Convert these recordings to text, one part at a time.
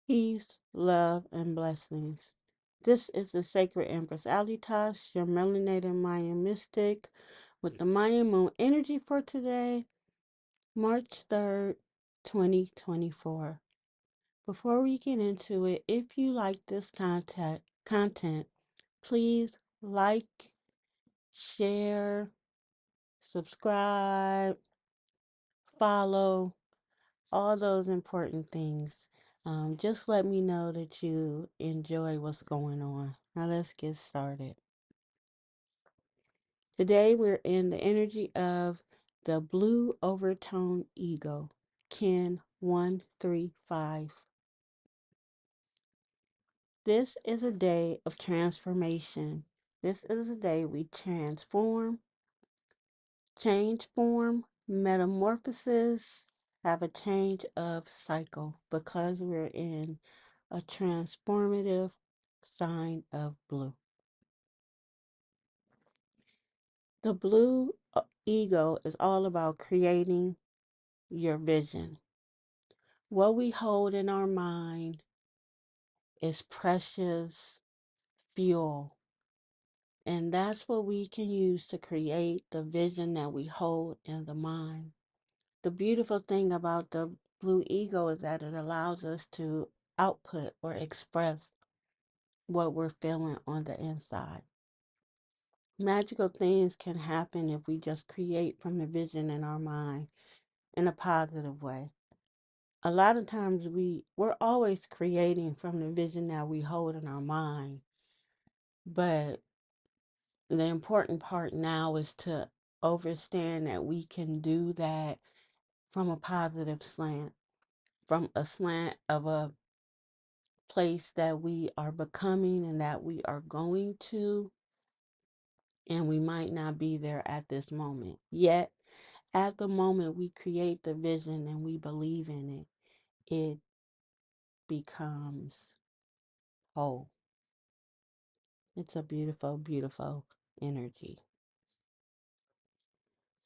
Peace, love, and blessings. This is the Sacred Empress Alitas, your melanated Mayan mystic, with the Mayan moon energy for today, March 3rd, 2024. Before we get into it, if you like this content, please like, share, subscribe, follow, all those important things. Just let me know that you enjoy what's going on. Now let's get started. Today we're in the energy of the blue overtone ego, Kin 135. This is a day of transformation. This is a day we transform, change form, metamorphosis, have a change of cycle because we're in a transformative sign of blue. The blue ego is all about creating your vision. What we hold in our mind is precious fuel, and that's what we can use to create the vision that we hold in the mind. The beautiful thing about the blue ego is that it allows us to output or express what we're feeling on the inside. Magical things can happen if we just create from the vision in our mind in a positive way. A lot of times we're always creating from the vision that we hold in our mind, but the important part now is to understand that we can do that from a positive slant, from a slant of a place that we are becoming and that we are going to, and we might not be there at this moment. Yet, at the moment we create the vision and we believe in it, it becomes whole. It's a beautiful, beautiful energy.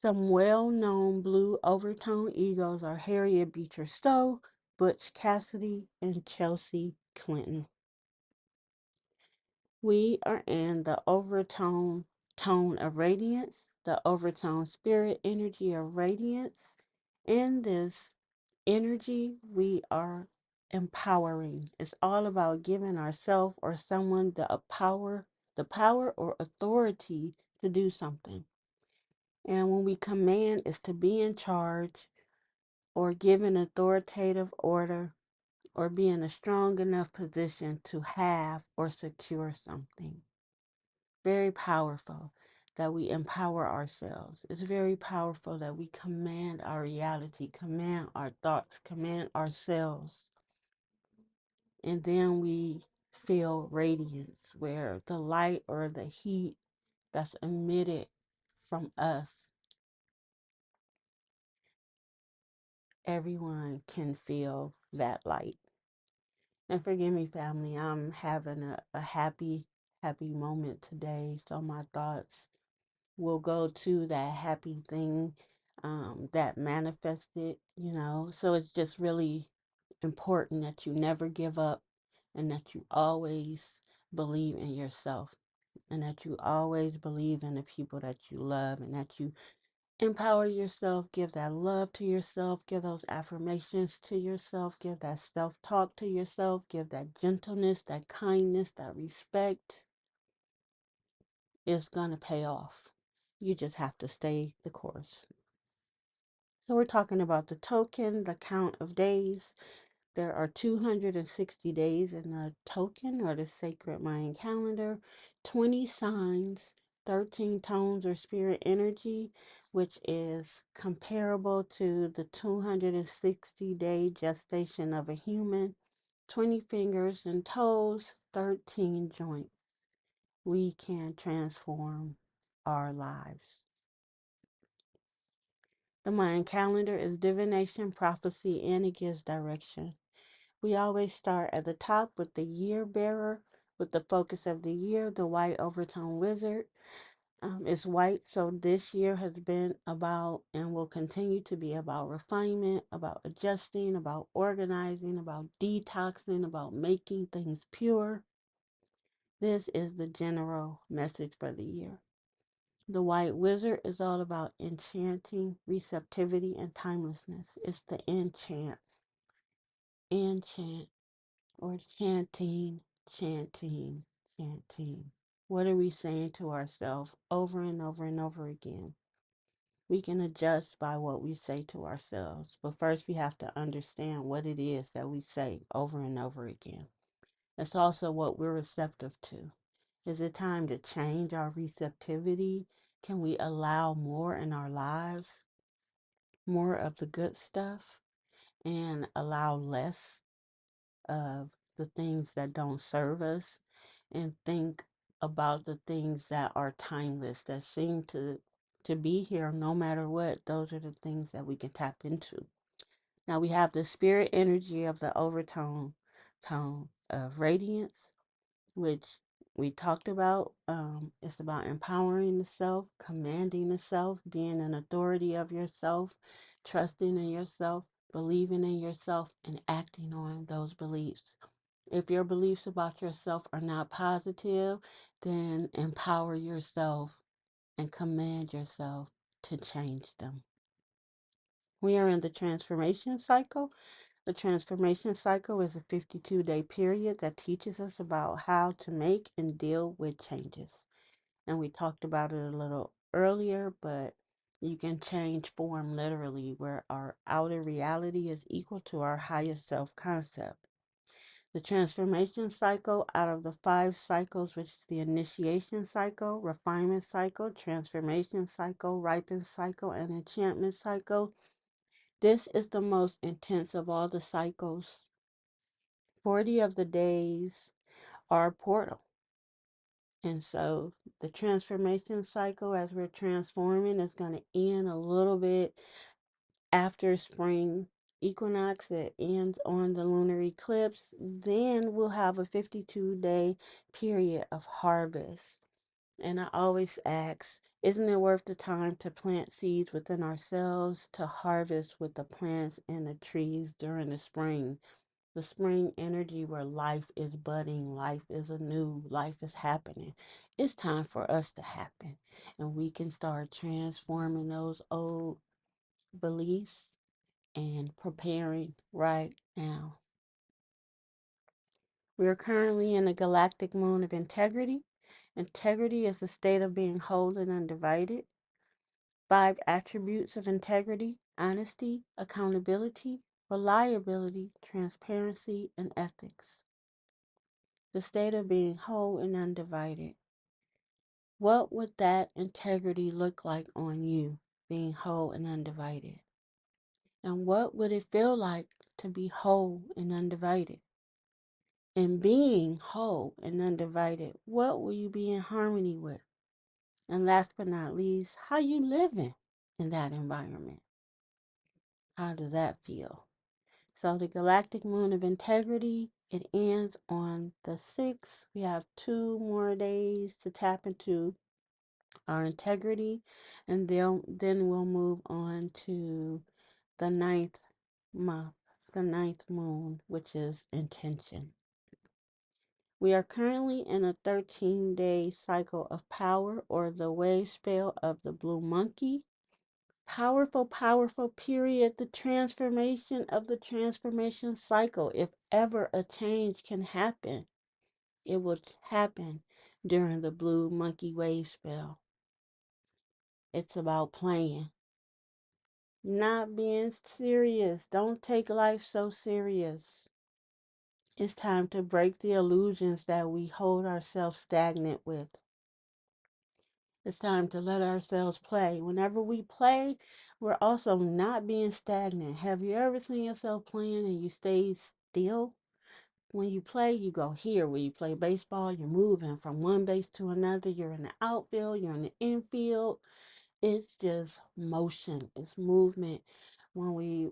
Some well-known blue overtone egos are Harriet Beecher Stowe, Butch Cassidy, and Chelsea Clinton. We are in the overtone tone of radiance, the overtone spirit energy of radiance. In this energy, we are empowering. It's all about giving ourselves or someone the power or authority to do something. And when we command is to be in charge or give an authoritative order or be in a strong enough position to have or secure something. Very powerful that we empower ourselves. It's very powerful that we command our reality, command our thoughts, command ourselves. And then we feel radiance where the light or the heat that's emitted from us, everyone can feel that light. And forgive me, family, I'm having a happy moment today. So my thoughts will go to that happy thing that manifested. So it's just really important that you never give up and that you always believe in yourself and that you always believe in the people that you love and that you empower yourself, give that love to yourself, give those affirmations to yourself, give that self talk to yourself, give that gentleness, that kindness, that respect. Is going to pay off. You just have to stay the course. So, we're talking about the token, the count of days. There are 260 days in the token or the sacred Mayan calendar, 20 signs, 13 tones or spirit energy, which is comparable to the 260-day gestation of a human, 20 fingers and toes, 13 joints. We can transform our lives. The Mayan calendar is divination, prophecy, and it gives direction. We always start at the top with the year bearer, with the focus of the year, the white overtone wizard. It's white, so this year has been about and will continue to be about refinement, about adjusting, about organizing, about detoxing, about making things pure. This is the general message for the year. The White Wizard is all about enchanting, receptivity, and timelessness. It's the enchant, or chanting, chanting. What are we saying to ourselves over and over and over again? We can adjust by what we say to ourselves, but first we have to understand what it is that we say over and over again. It's also what we're receptive to. Is it time to change our receptivity? Can we allow more in our lives, more of the good stuff, and allow less of the things that don't serve us, and think about the things that are timeless, that seem to be here no matter what? Those are the things that we can tap into. Now we have the spirit energy of the overtone tone of radiance, which we talked about. It's about empowering the self, commanding the self, being an authority of yourself, trusting in yourself, believing in yourself, and acting on those beliefs. If your beliefs about yourself are not positive, then empower yourself and command yourself to change them. We are in the transformation cycle. The transformation cycle is a 52-day period that teaches us about how to make and deal with changes. And we talked about it a little earlier, but you can change form literally, where our outer reality is equal to our highest self concept. The transformation cycle, out of the 5 cycles, which is the initiation cycle, refinement cycle, transformation cycle, ripen cycle, and enchantment cycle, this is the most intense of all the cycles. 40 of the days are a portal. And so the transformation cycle, as we're transforming, is going to end a little bit after spring equinox. It ends on the lunar eclipse. Then we'll have a 52-day period of harvest. And I always ask, isn't it worth the time to plant seeds within ourselves, to harvest with the plants and the trees during the spring? The spring energy, where life is budding, life is anew, life is happening. It's time for us to happen. And we can start transforming those old beliefs and preparing right now. We are currently in a galactic moon of integrity. Integrity is the state of being whole and undivided. 5 attributes of integrity: honesty, accountability, reliability, transparency, and ethics. The state of being whole and undivided. What would that integrity look like on you, being whole and undivided? And what would it feel like to be whole and undivided? And being whole and undivided, what will you be in harmony with? And last but not least, how you living in that environment? How does that feel? So the galactic moon of integrity, it ends on the 6th. We have 2 more days to tap into our integrity, and then we'll move on to the ninth month, the ninth moon, which is intention. We are currently in a 13-day cycle of power, or the wave spell of the blue monkey. Powerful, powerful period. The transformation of the transformation cycle. If ever a change can happen, it will happen during the blue monkey wave spell. It's about playing, not being serious. Don't take life so serious. It's time to break the illusions that we hold ourselves stagnant with. It's time to let ourselves play. Whenever we play, we're also not being stagnant. Have you ever seen yourself playing and you stay still? When you play, you go here. When you play baseball, you're moving from one base to another. You're in the outfield, you're in the infield. It's just motion, it's movement. When we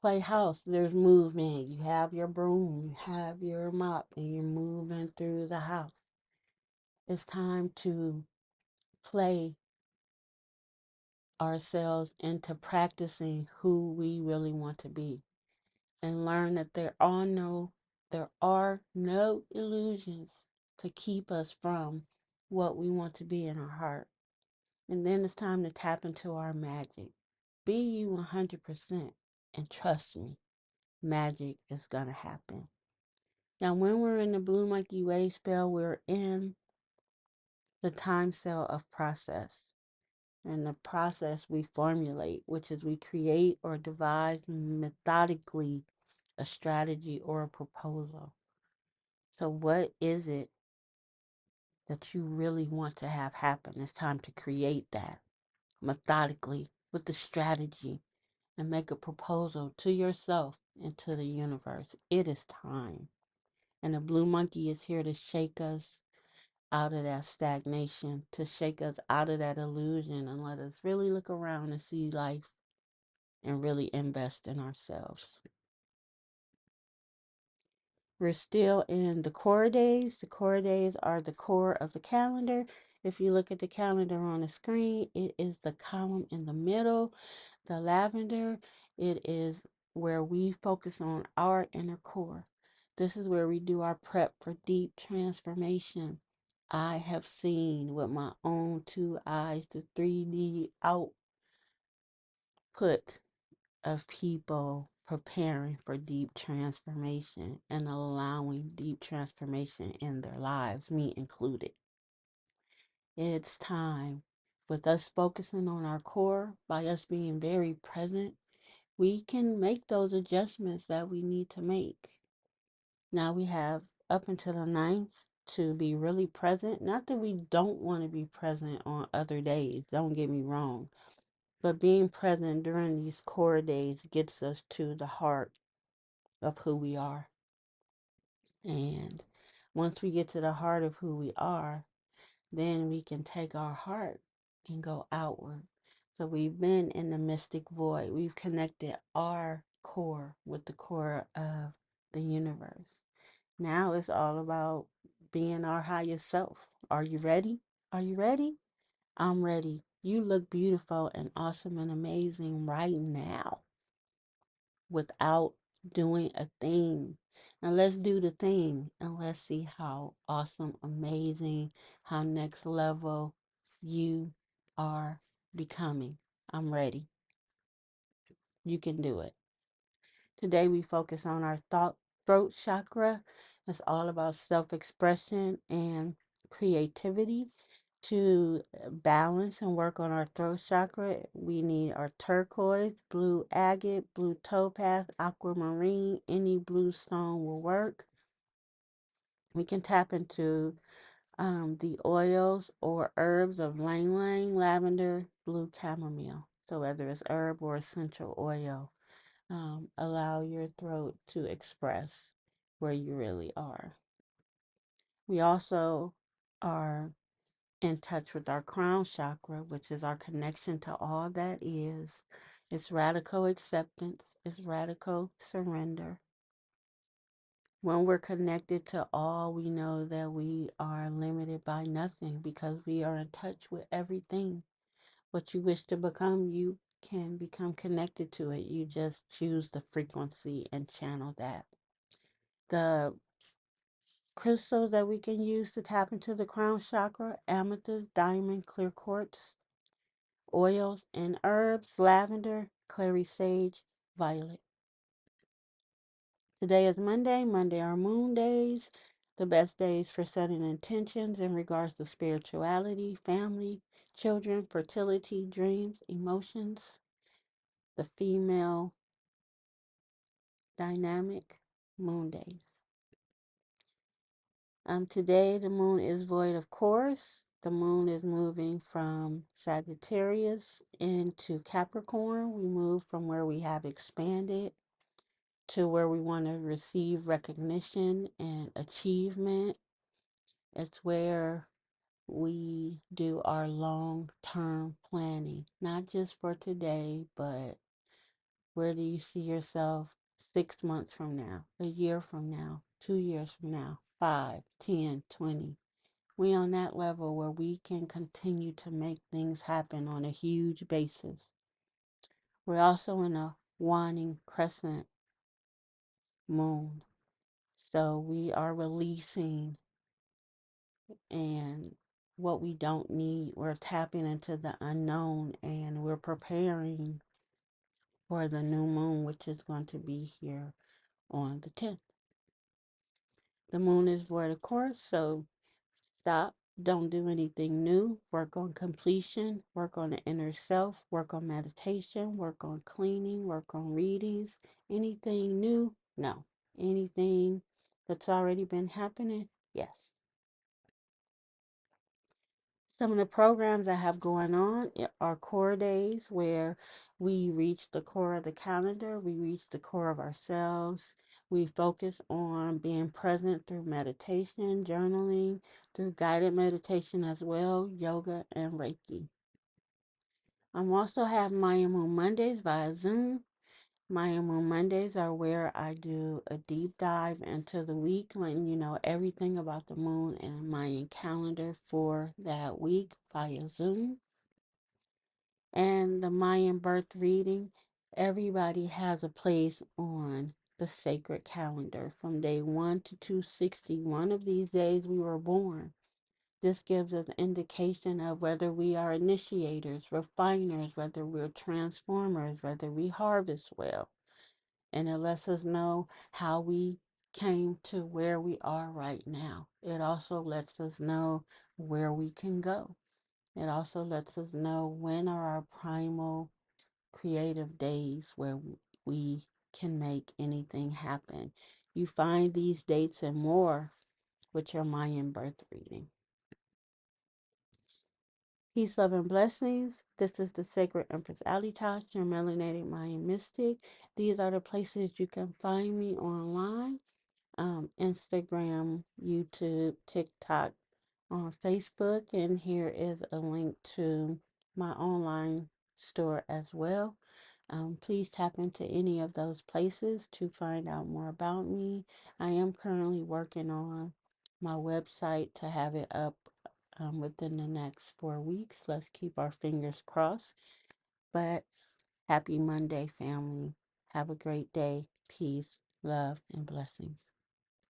play house, there's movement. You have your broom, you have your mop, and you're moving through the house. It's time to play ourselves into practicing who we really want to be and learn that there are no illusions to keep us from what we want to be in our heart. And then it's time to tap into our magic. Be you 100% and trust me, magic is going to happen. Now, when we're in the Blue Monkey Wave spell, we're in the time cell of process. And the process we formulate, which is we create or devise methodically a strategy or a proposal. So, what is it that you really want to have happen? It's time to create that methodically with the strategy and make a proposal to yourself and to the universe. It is time. And the blue monkey is here to shake us out of that stagnation, to shake us out of that illusion and let us really look around and see life and really invest in ourselves. We're still in the core days. The core days are the core of the calendar. If you look at the calendar on the screen, it is the column in the middle, the lavender. It is where we focus on our inner core. This is where we do our prep for deep transformation. I have seen with my own two eyes the 3D output of people preparing for deep transformation and allowing deep transformation in their lives, me included. It's time. With us focusing on our core, by us being very present, we can make those adjustments that we need to make. Now we have up until the 9th to be really present. Not that we don't want to be present on other days, don't get me wrong. But being present during these core days gets us to the heart of who we are. And once we get to the heart of who we are, then we can take our heart and go outward. So we've been in the mystic void. We've connected our core with the core of the universe. Now it's all about being our highest self. Are you ready? Are you ready? I'm ready. You look beautiful and awesome and amazing right now without doing a thing. Now let's do the thing and let's see how awesome, amazing, how next level you are becoming. I'm ready. You can do it. Today we focus on our throat chakra. It's all about self-expression and creativity. To balance and work on our throat chakra, we need our turquoise, blue agate, blue topaz, aquamarine. Any blue stone will work. We can tap into the oils or herbs of ylang ylang, lavender, blue chamomile. So whether it's herb or essential oil, allow your throat to express where you really are. We also are in touch with our crown chakra, which is our connection to all that is. It's radical acceptance, it's radical surrender. When we're connected to all, we know that we are limited by nothing because we are in touch with everything. What you wish to become, you can become connected to it. You just choose the frequency and channel that. The crystals that we can use to tap into the crown chakra: amethyst, diamond, clear quartz. Oils and herbs: lavender, clary sage, violet. Today is Monday. Monday are moon days. The best days for setting intentions in regards to spirituality, family, children, fertility, dreams, emotions. The female dynamic moon days. Today the moon is void of course. The moon is moving from Sagittarius into Capricorn. We move from where we have expanded to where we want to receive recognition and achievement. It's where we do our long-term planning, not just for today, but where do you see yourself 6 months from now, a year from now, 2 years from now, 5, 10, 20? We on that level where we can continue to make things happen on a huge basis. We're also in a waning crescent moon. So we are releasing and what we don't need. We're tapping into the unknown and we're preparing for the new moon, which is going to be here on the 10th. The moon is void of course, so stop. Don't do anything new. Work on completion. Work on the inner self. Work on meditation. Work on cleaning. Work on readings. Anything new? No. Anything that's already been happening? Yes. Some of the programs I have going on are core days where we reach the core of the calendar, we reach the core of ourselves. We focus on being present through meditation, journaling, through guided meditation as well, yoga, and Reiki. I also have Mayan Moon Mondays via Zoom. Mayan Moon Mondays are where I do a deep dive into the week, letting you know everything about the moon and Mayan calendar for that week via Zoom. And the Mayan birth reading, everybody has a place on the sacred calendar from day 1 to 260. One of these days we were born. This gives us an indication of whether we are initiators, refiners, whether we're transformers, whether we harvest well. And it lets us know how we came to where we are right now. It also lets us know where we can go. It also lets us know when are our primal creative days where we can make anything happen. You find these dates and more with your Mayan birth reading. Peace, love, and blessings. This is the Sacred Empress Alitas, your melanated Mayan mystic. These are the places you can find me online. Instagram, YouTube, TikTok, on Facebook, and here is a link to my online store as well. Please tap into any of those places to find out more about me. I am currently working on my website to have it up within the next 4 weeks. Let's keep our fingers crossed. But happy Monday, family. Have a great day. Peace, love, and blessings.